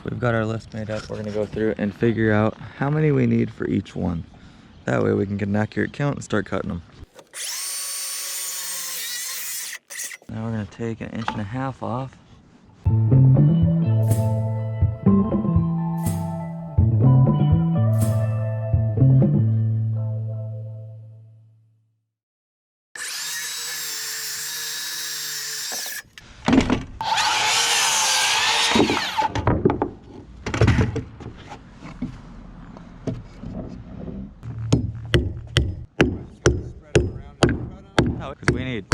we've got our list made up. We're gonna go through and figure out how many we need for each one. That way we can get an accurate count and start cutting them. Now we're gonna take 1.5 inches off. Because we need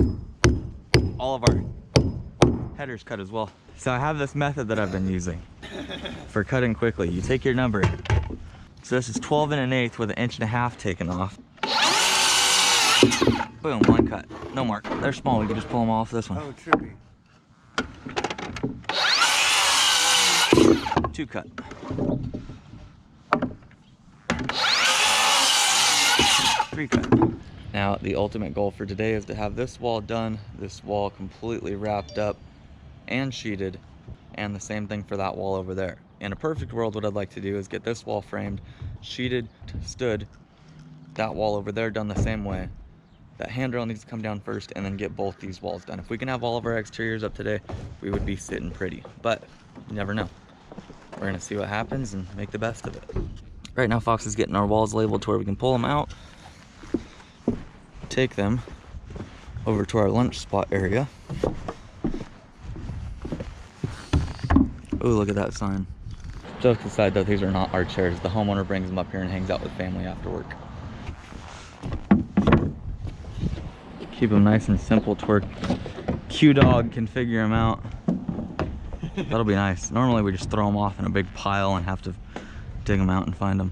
all of our headers cut as well. So I have this method that I've been using for cutting quickly. You take your number. So this is 12 1/8 with 1.5 inches taken off. Boom, 1 cut. No mark. They're small. We can just pull them off this one. Oh, trippy. 2 cut. 3 cut. Now, the ultimate goal for today is to have this wall done, this wall completely wrapped up and sheeted, and the same thing for that wall over there. In a perfect world, what I'd like to do is get this wall framed, sheeted, stood, that wall over there done the same way. That handrail needs to come down first, and then get both these walls done. If we can have all of our exteriors up today, we would be sitting pretty, but you never know. We're gonna see what happens and make the best of it. Right now, Fox is getting our walls labeled to where we can pull them out, take them over to our lunch spot area. Oh, look at that sign. Jokes aside though, these are not our chairs. The homeowner brings them up here and hangs out with family after work. Keep them nice and simple to where Q-Dog can figure them out. That'll be nice. Normally we just throw them off in a big pile and have to dig them out and find them.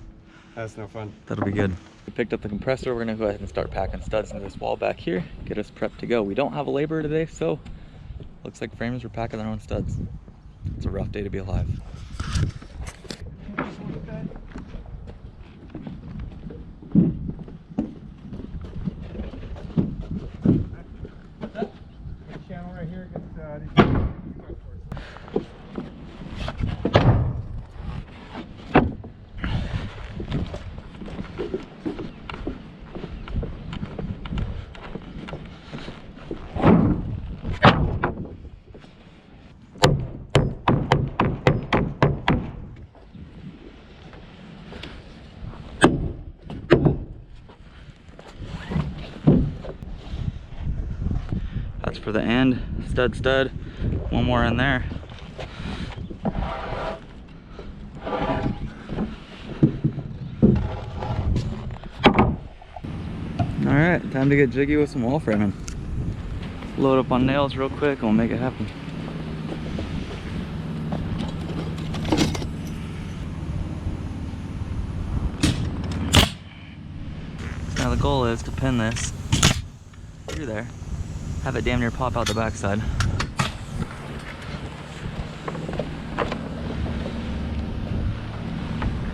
That's no fun. That'll be good. We picked up the compressor. We're gonna go ahead and start packing studs into this wall back here, get us prepped to go. We don't have a laborer today, so looks like framers are packing their own studs. It's a rough day to be alive. Channel right here gets That's for the end, stud, one more in there. All right, time to get jiggy with some wall framing. Load up on nails real quick and we'll make it happen. Now the goal is to pin this through there, have it damn near pop out the backside.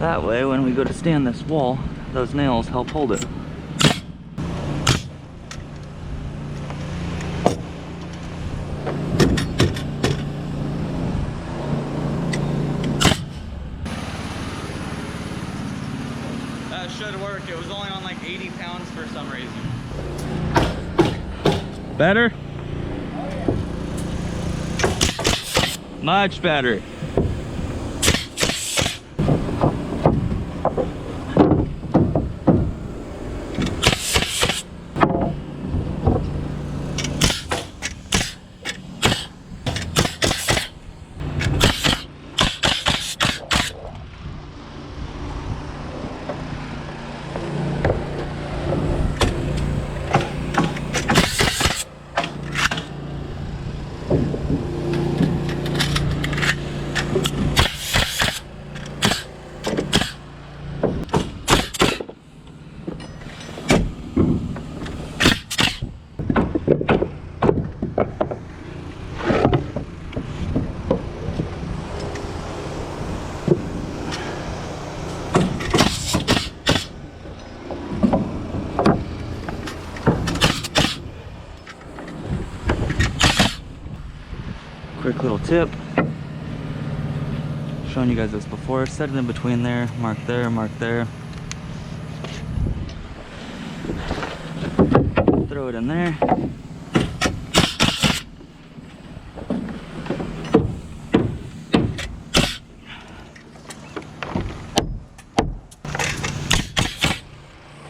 That way, when we go to stand this wall, those nails help hold it. That should work. It was only on like 80 pounds for some reason. Better? Oh, yeah. Much better. Quick little tip. shown you guys this before. Set it in between there, mark there, mark there. Throw it in there.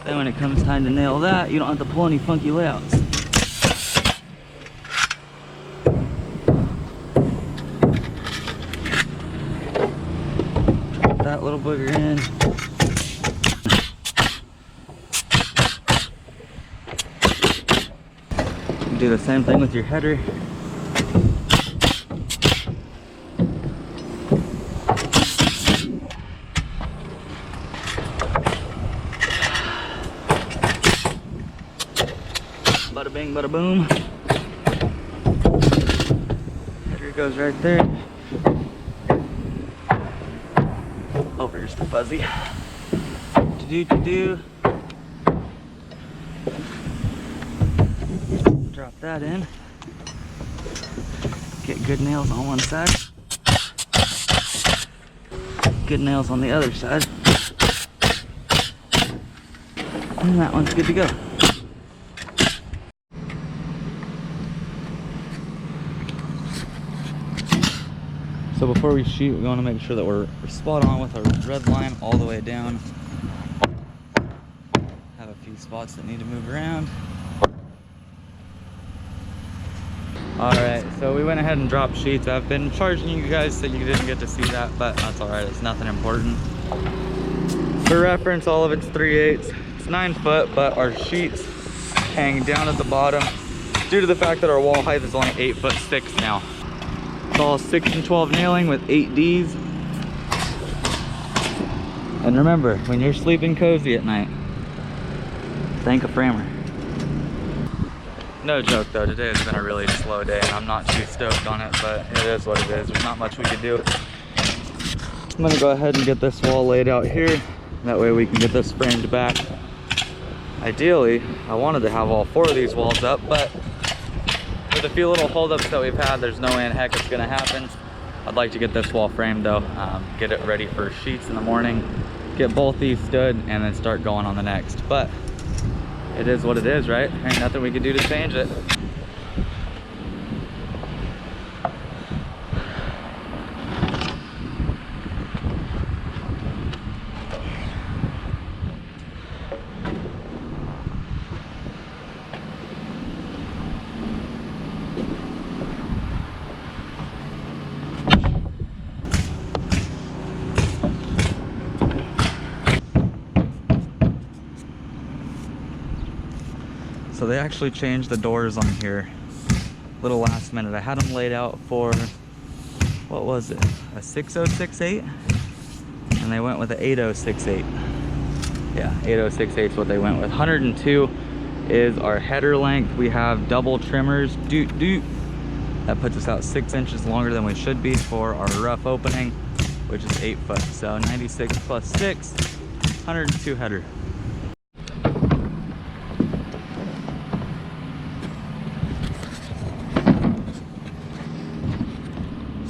Then when it comes time to nail that, you don't have to pull any funky layouts. Put that little booger in. You do the same thing with your header. Bada bing, bada boom. Header goes right there. Oh, here's the fuzzy. To-do. Drop that in. Get good nails on one side. Good nails on the other side. And that one's good to go. So before we shoot, we want to make sure that we're spot on with our red line all the way down. Have a few spots that need to move around. Alright, so we went ahead and dropped sheets. I've been charging you guys so you didn't get to see that, but that's alright, it's nothing important. For reference, all of it's 3/8. It's 9 foot, but our sheets hang down at the bottom due to the fact that our wall height is only 8'6" now. It's all 6 and 12 nailing with 8 Ds. And remember, when you're sleeping cozy at night, thank a framer. No joke though, today has been a really slow day and I'm not too stoked on it, but it is what it is. There's not much we could do. I'm gonna go ahead and get this wall laid out here. That way we can get this framed back. Ideally, I wanted to have all 4 of these walls up, but with a few little holdups that we've had, there's no way in heck it's gonna happen. I'd like to get this wall framed though, get it ready for sheets in the morning, get both these stood, and then start going on the next. But it is what it is, right? Ain't nothing we can do to change it. So they actually changed the doors on here a little last minute. I had them laid out for, what was it, a 6068? And they went with an 8068. Yeah, 8068 is what they went with. 102 is our header length. We have double trimmers, that puts us out 6 inches longer than we should be for our rough opening, which is 8 foot. So 96 plus 6, 102 header.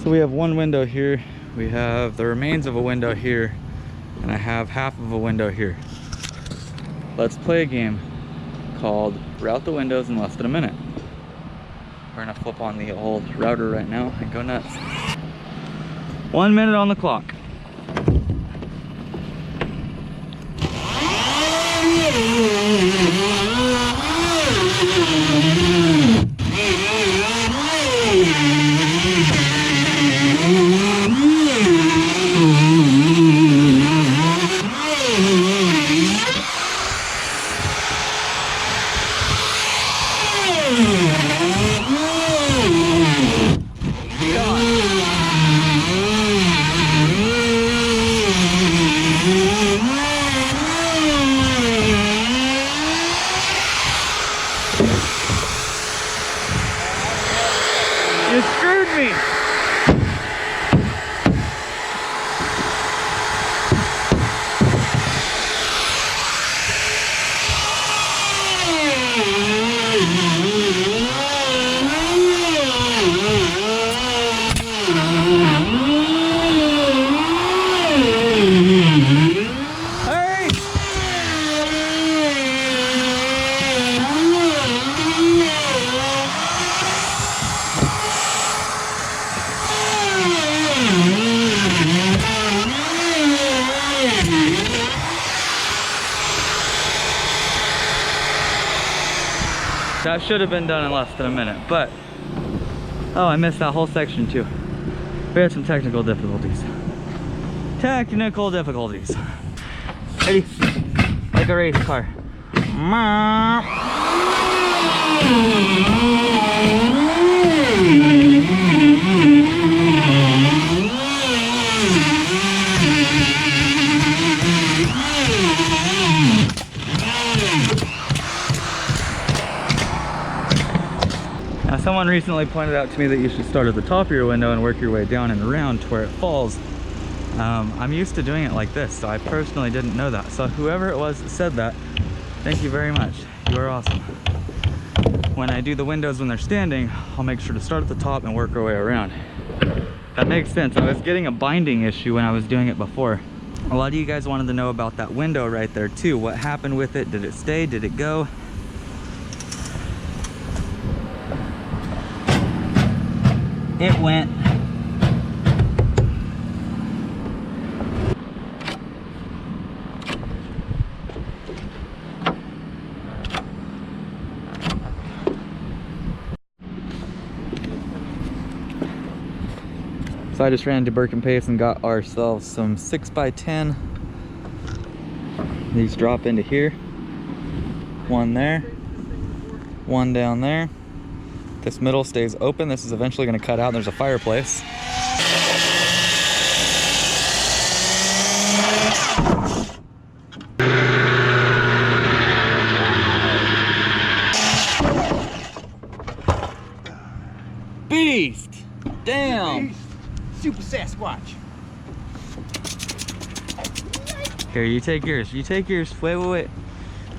So we have one window here, we have the remains of a window here, and I have half of a window here. Let's play a game called Route the Windows in less than a minute. We're gonna flip on the old router right now and go nuts. 1 minute on the clock. That should have been done in less than a minute, but oh, I missed that whole section too. We had some technical difficulties. Technical difficulties. Ready? Like a race car. Now, someone recently pointed out to me that you should start at the top of your window and work your way down and around to where it falls. I'm used to doing it like this, so I personally didn't know that. So whoever it was that said that, thank you very much. You are awesome. When I do the windows when they're standing, I'll make sure to start at the top and work our way around. That makes sense. I was getting a binding issue when I was doing it before. A lot of you guys wanted to know about that window right there too. What happened with it? Did it stay? Did it go? It went. So I just ran to Burke and Pace and got ourselves some 6x10. These drop into here. One there, one down there. This middle stays open. This is eventually going to cut out. There's a fireplace. Beast! Damn! Beast. Super Sasquatch. Here, you take yours. You take yours. Wait, wait, wait.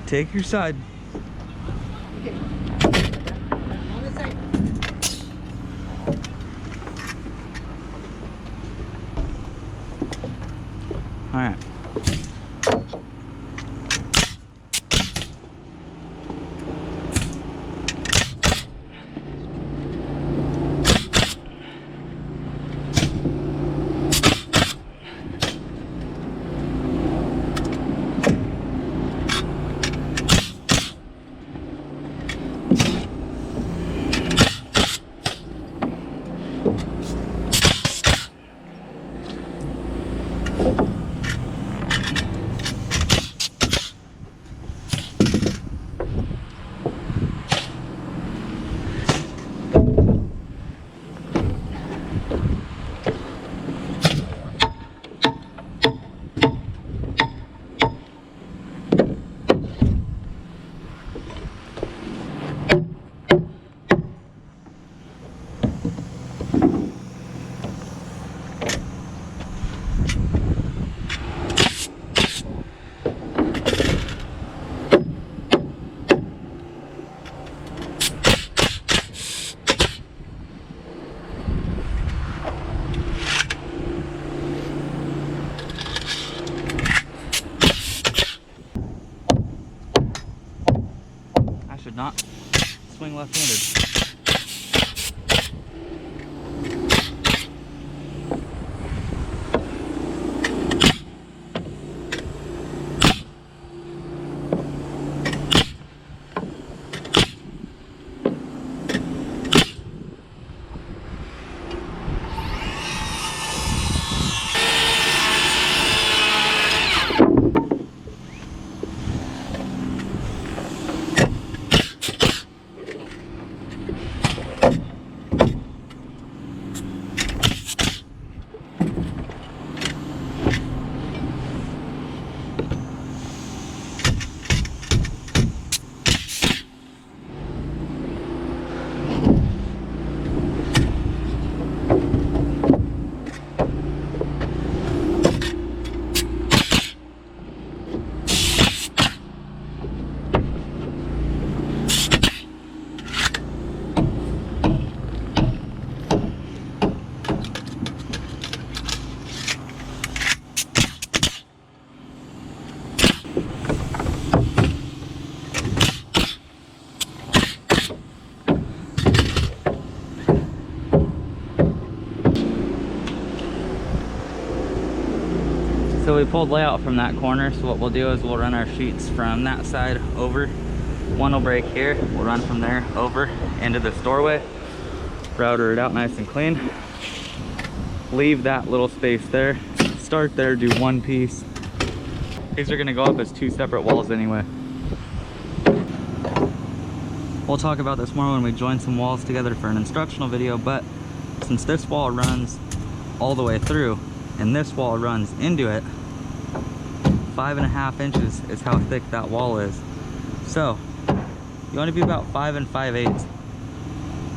Take your side. All right. Not swing left-handed. So we pulled layout from that corner, so what we'll do is we'll run our sheets from that side over One will break here. We'll run from there over into this doorway. Router it out nice and clean. Leave that little space there. Start there, do one piece. These are gonna go up as two separate walls anyway. We'll talk about this more when we join some walls together for an instructional video, but since this wall runs all the way through and this wall runs into it, 5.5 inches is how thick that wall is. So you want to be about 5 5/8.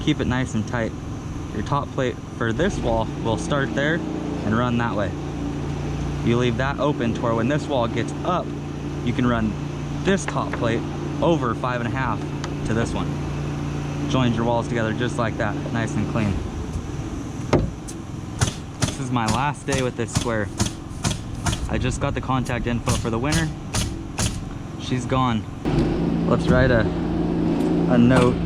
Keep it nice and tight. Your top plate for this wall will start there and run that way. You leave that open to where when this wall gets up, you can run this top plate over 5.5 to this one. Join your walls together just like that, nice and clean. This is my last day with this square. I just got the contact info for the winner. She's gone. Let's write a note.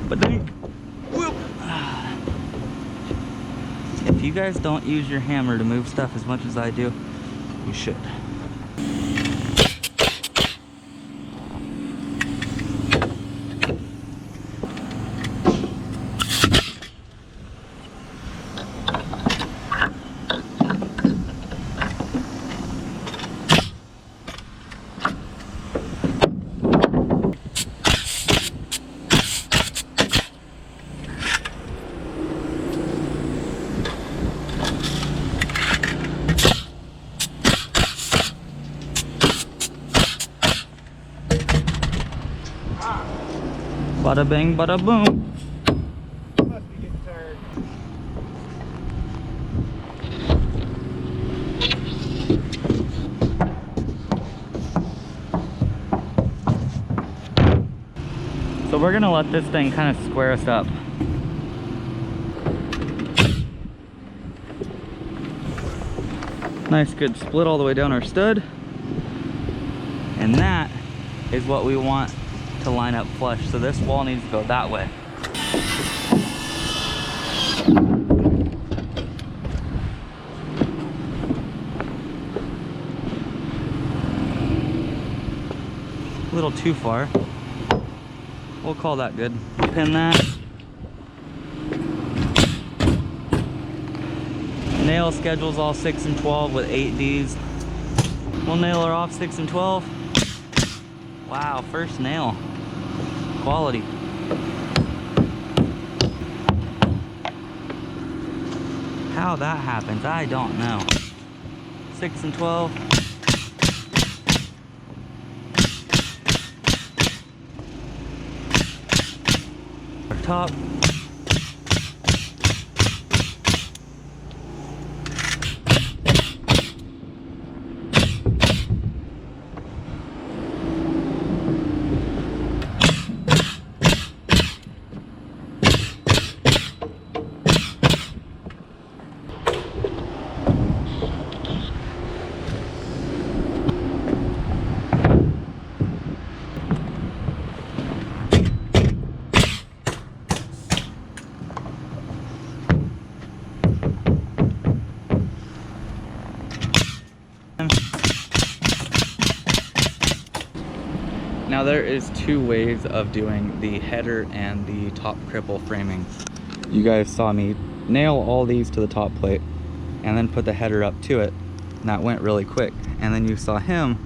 But then, if you guys don't use your hammer to move stuff as much as I do, you should. Bada bang, bada boom. Must be getting tired. So we're gonna let this thing kind of square us up. Nice good split all the way down our stud. And that is what we want to line up flush. So this wall needs to go that way. A little too far. We'll call that good. Pin that. Nail schedule's all 6 and 12 with 8Ds. We'll nail her off 6 and 12. Wow, first nail. Quality. How that happens, I don't know. 6 and 12. Our top. Now there is two ways of doing the header and the top cripple framing. You guys saw me nail all these to the top plate and then put the header up to it, and that went really quick. And then you saw him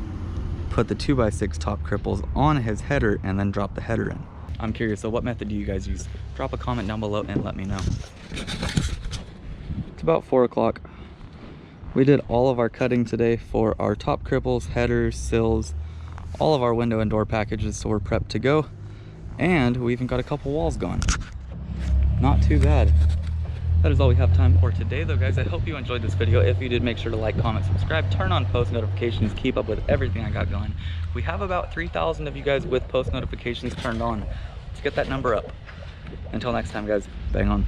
put the 2x6 top cripples on his header and then drop the header in. I'm curious, so what method do you guys use? Drop a comment down below and let me know. It's about 4 o'clock. We did all of our cutting today for our top cripples, headers, sills, all of our window and door packages, so we're prepped to go. And we even got a couple walls gone. Not too bad. That is all we have time for today though, guys. I hope you enjoyed this video. If you did, make sure to like, comment, subscribe, turn on post notifications, keep up with everything I got going. We have about 3,000 of you guys with post notifications turned on. Let's get that number up. Until next time, guys, bang on.